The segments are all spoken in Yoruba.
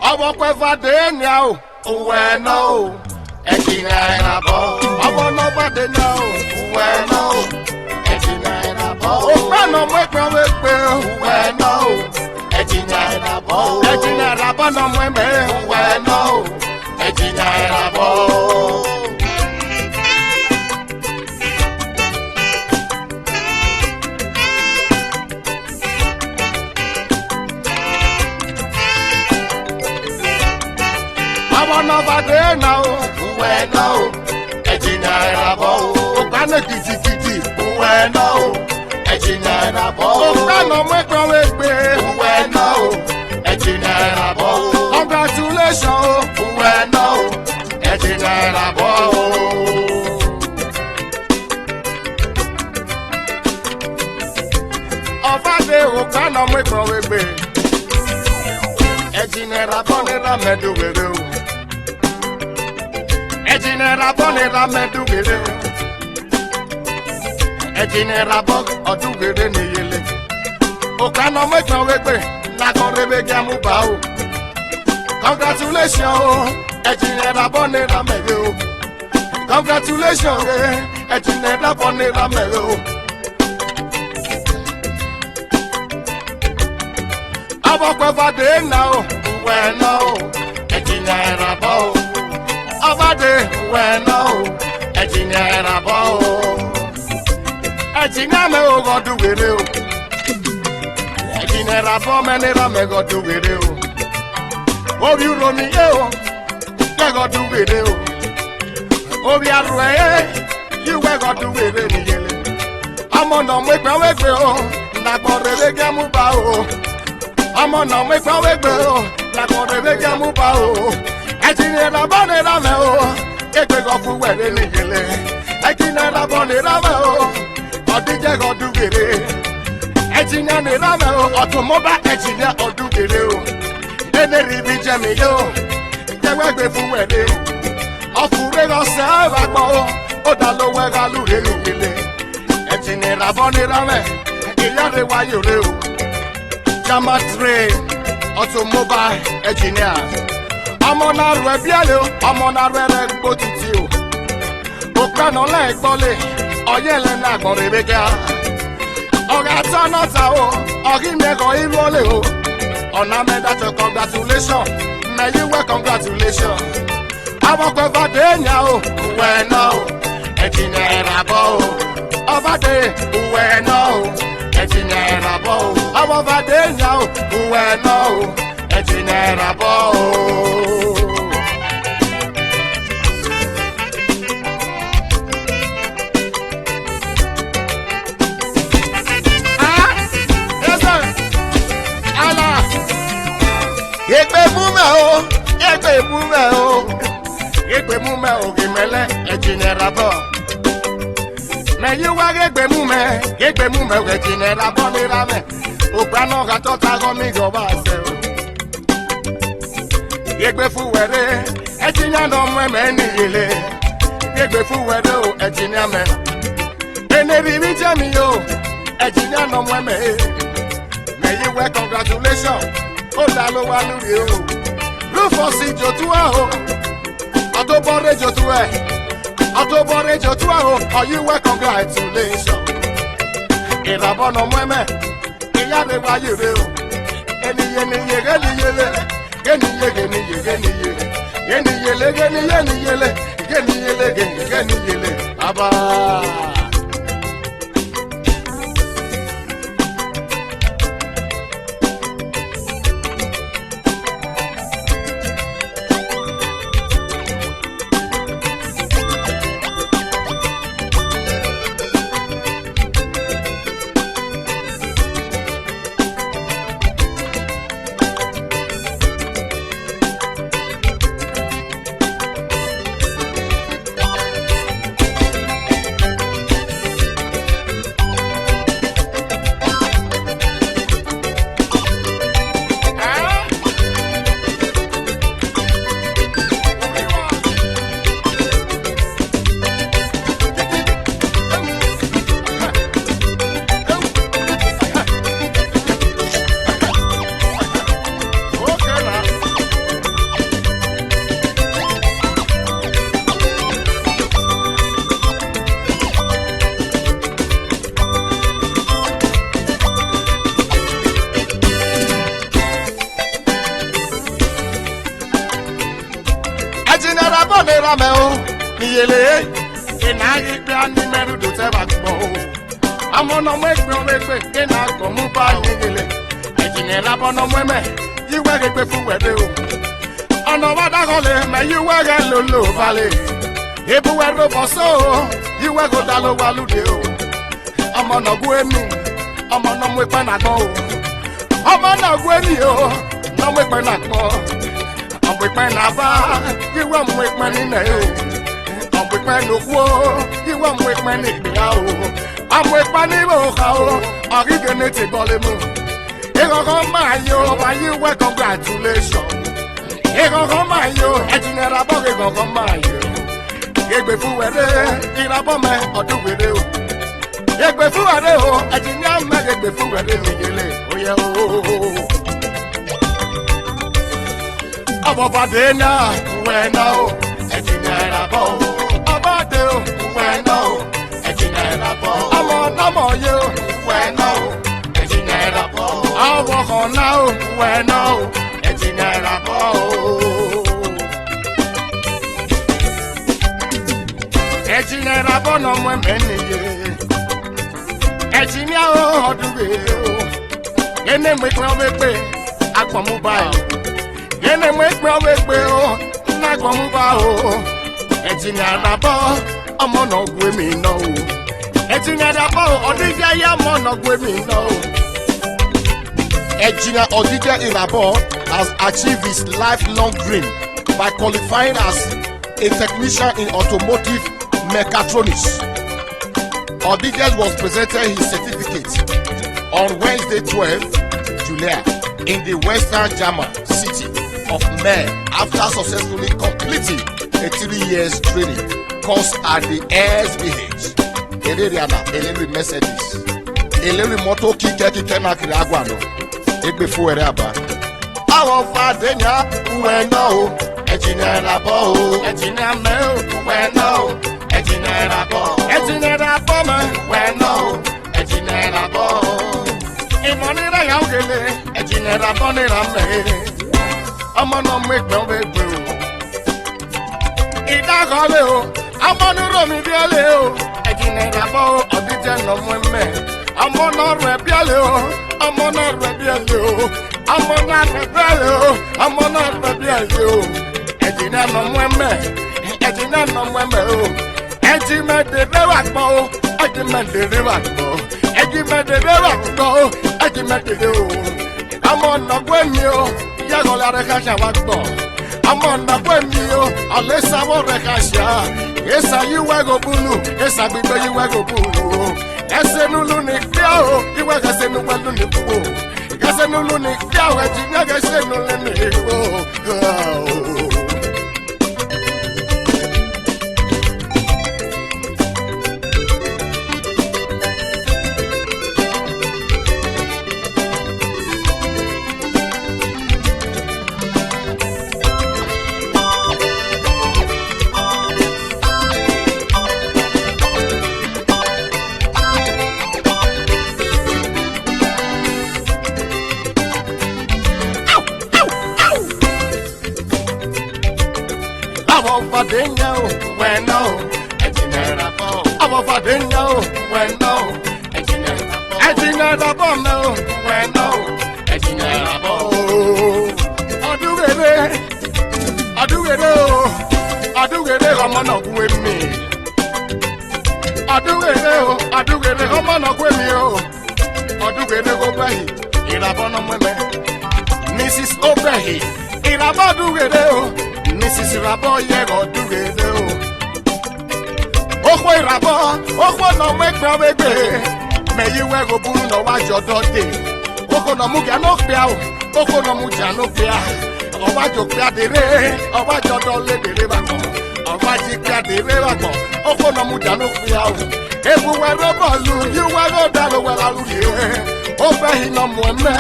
Ọwọ́ pẹ́fà dé ní a o. Òwò ẹ̀nà o. Ẹ̀jìn náírà bọ̀. Ọwọ́ náà bá dé ní a o. Òwò ẹ̀nà o. Ẹ̀jìn náírà bọ̀. Òpẹ́ náà mú ẹgbẹ́ wípé. Òwò ẹ̀nà o. Ẹ̀jìn náírà bọ̀. Ẹ̀jìn náírà bọ̀ náà mú ẹgbẹ́. Òwò ẹ̀nà o. Ẹ̀jìn náírà bọ̀. Nobody now, where no, Ejina Rabo, Okana Kitty, where no, Ejina Rabo, Okano Mekaway, where no, Ejina Rabo, congratulations, where no, Ejina Rabo. Ofade Okano Mekaway, Ejina Rabo, never medu with you. Ejinera bonera medugere. Ejinera bog odugere ni yele. Okano mekwan wegbe na kon rebe gamu ba o. Congratulations, Ejinera bonera mege o. Congratulations, Ejinera bonera mege o. Abo kwa de na o, we na o. Ejinera bo. Abade weno Ejinera bo Ejiname o godu were o Ejinera bo menera me godu were o Obi romi e o me godu were o Obi arwe you we godu were ni yele Amo no me pa wegbe o na gbore le gamu ba o Amo no me pa wegbe o na gbore le gamu ba o Ejinera bonera me o, ekwe go fu were ni yele. Ejinera bonera me o, odije go dugere. Ejinera me o, otomoba ejinera odugere o. Eneri bi jemi yo, jewe gbe fu were o. Ofure go se ba gbo o, odalo we ga lure ni yele. Ejinera bonera me, iyare wa yore o. Jama train, automobile engineers. Ọmọ náà rẹ̀ bí ẹ̀lẹ́ o, ọmọ náà rẹ̀ gbó títí o. Òpẹ́nà lẹ́ẹ̀gbọ́lé, ọyẹ́ lẹ́nu àgbọ̀n rèé kíá. Ọ̀gá tọ́nà ta o, ọ̀gí mẹ́kọ̀ ìlú ọ̀lẹ́ o. Ọ̀nà mẹ́dàtọ̀ congratulation, mẹ́yìnwẹ́ congratulation. Àwọn pẹ̀fà dé èèyàn o, wẹ̀ náà o, Ejinera bọ̀ o. Ọbàdé wẹ̀ náà o, Ejinera bọ̀ o. Àwọn pẹ̀fà dé èèyàn o, wẹ̀ náà o. Ejinera bo. Egbe mume o gimele Ejinera bo. Na you wa egbe mume o Ejinera bo ni rame. Ogbano ga to ta go mi go ba se o. Yegbe fu were, Ejinya no mweme ni yele. Yegbe fu were o, Ejinya me. Eneri mi jemi yo, Ejinya no mweme. Me you we congratulations, o dalo wa luri o. Rufus Jotua o, Otobore Jotua. Otobore Jotua o, o you we congratulations. Irabo no mweme, iyade wa yure o. Eni yele. Geni yele, Aba. meo, yele, enagi piani meru do tebakbo. Amono mwekwe, enago muba yele. Ejinera bono mweme, yiwege pe fuwede o. Ono wadagole, me yiwege lolo vale. Ebu ero boso, yiwego dalo walude o. Amono gwemi, amono mwekwe nago o. Amono gwemi o, no mwekwe nago. Mwekwe naba, yiwe mwekwe nine o. Mwekwe nukwo, yiwe mwekwe nibia o. Mwekwe niboka o, agige nete gole mo. Ego koma yo, ma yiwe congratulations. Ego koma yo, ejinera boge ego koma yo. Egbe fuwere, irabo me oduwere o. Egbe fuwere o, ejinya me egbe fuwere miyele. Oye o. Abobade na, wena o, ejinera bo. Abade o, wena o, ejinera bo. Amo namo yo, wena o, ejinera bo. Abo na o, wena o, ejinera bo. Ejinera bo no mwe meniye. Ejinia o oduwe o. Ene mwe kwa wepe, akwa mobile. Ene mwekwe o, nagwa muba o. Ejinera bo, omo no gwe mi no o. Ejinera bo, odija ya mo no gwe mi no o. Ejina Odija Irabo has achieved his lifelong dream by qualifying as a technician in automotive mechatronics. Odija was presented his certificate on Wednesday 12 July in the Western German city of May after successfully completing a 3 years training course at the SBH. Eleriana, Eleri Mercedes, Eleri Moto Kike na Kiriaguano, Egbe Fuere Aba. Our father, we know, Ejinera bo, Ejinera me, we know, Ejinera bo, Ejinera bo me, we know, Ejinera bo. Imonira yaugele, Ejinera bo ni rame. Ọmọ náà mú ìpẹ́ ọmọ ẹgbẹ́ o. Ìdákọ̀ọ́lẹ̀ o, ọmọ nírò mi bí ẹlẹ́ o. Ejinera bo ọdíjẹ́ nà mú ẹmẹ́. Ọmọ náà rẹ̀ bí ẹlẹ́ o. Ọmọ náà rẹ̀ bí ẹlẹ́ o. Ọmọ náà rẹ̀ bí ẹlẹ́ o. Ọmọ náà rẹ̀ bí ẹlẹ́ o. Ejinera nà mú ẹmẹ́. Ejinera nà mú ẹmẹ́ o. Ejimẹ̀dẹ̀dẹ̀ wà gbọ́ o. Ejimẹ̀dẹ̀dẹ̀ wà gbọ́. Ejimẹ̀dẹ̀dẹ̀ wà gbọ́ o. Ejimẹ̀dẹ̀dẹ̀ o. Ọmọ náà gbọ́ mi o. Yagola rekasha wakbo. Amona kwemi o, alesa wo rekasha. Esa yiwego bulu, esa bibe yiwego bulu. Ese nulu ni kia o, yiwego se nulu ni bu. Ese nulu ni kia o, ejinyaga se nulu ni bu. Abofadenya o, we know, Ejinera bo. Abofadenya o, we know, Ejinera bo. Ejinera bo no, we know, Ejinera bo. Aduwere o, aduwere ọmọ náà gwe mi. Aduwere ọmọ náà gwe mi o. Aduwere Obehi, Irabo no mweme. Mrs. Obehi, Irabo aduwere o. Mrs. Irabo yego aduwere o. Okwo Irabo, okwo no mwekwe wegbe. Meyi wego buru no wajo dode. Okwo no mugia no pia o. Okwo no mugia no pia. Ọwájò pé adèrè, ọwájò dọ́lé dèrè bàkọ̀, ọwájì pé adèrè bàkọ̀, ó kó nà mú dànù fìyà o. Ebu wẹ̀rọ bọ̀lù, yíwá ló dànù wẹ̀rọ alùyè. Ó fẹ́ iná mú ẹ̀mẹ́,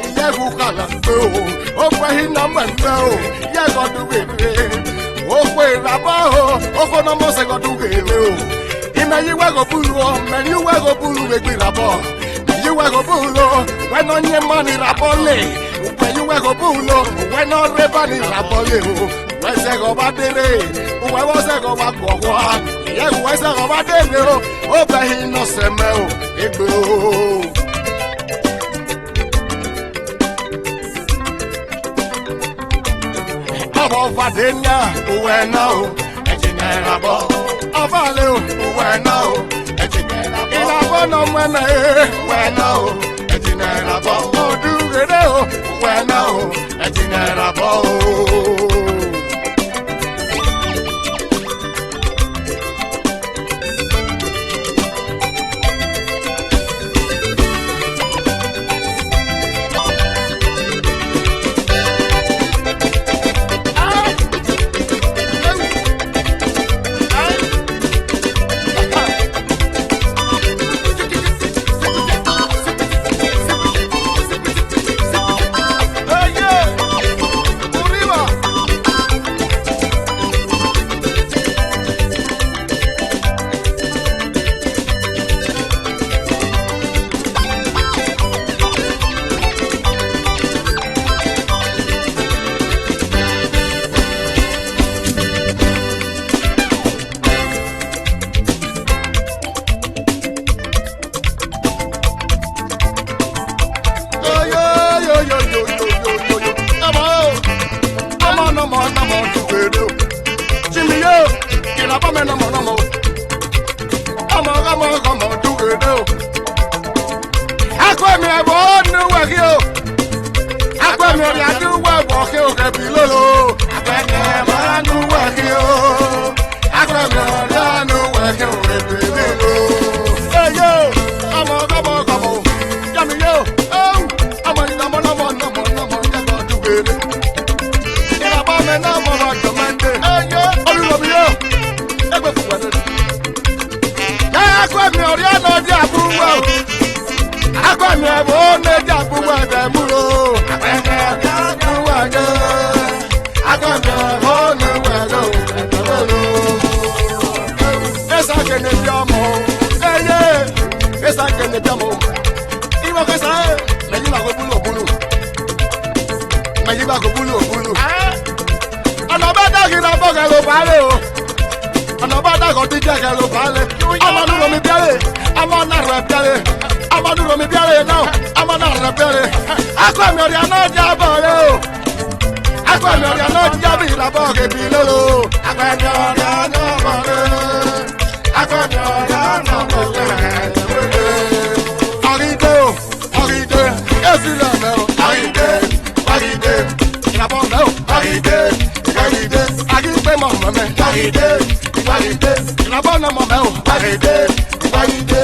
ìyẹ́gù kàlà pé o. Ó fẹ́ iná mú ẹ̀mẹ́ o, ìyẹ́gù ọdún wèrè. Ó pé ìràbọ̀ o, ó kó nà mọ́ sẹ́gọ̀dún wèrè o. Ìmẹ̀ yíwẹ́gò búlù o, mẹ̀ yíwẹ́gò búlù wẹ̀gbẹ̀ ìràbọ̀. Yíwẹ́gò búlù o, wẹ́nà nyẹ́ mọ́ ni ìràbọ̀ lè. When you were go bulo, when no river ni rabole o. wẹ́sẹ̀ kọ́ bá délé wẹ́ wọ́sẹ̀ kọ́ bá gbọ̀ wá ìyẹ́ wẹ́sẹ̀ kọ́ bá délé o ó bẹ̀ iná sẹ́mẹ́ o égbé o. ọmọ fàdéyà òwe náà o ẹ̀jẹ̀ náírà bọ̀ ọba lé o òwe náà o ẹ̀jẹ̀ náírà bọ̀ ìlàbọ̀ náà mọ̀ náà òwe náà o ẹ̀jẹ̀ náírà bọ̀ ọdún rere o òwe náà o ẹ̀jẹ̀ náírà bọ̀ o.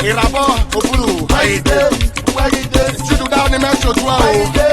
Ìràbọ̀ òbúrò, wáyé dé, wáyé dé, jùdú dá ní mẹ́tò tó wà o.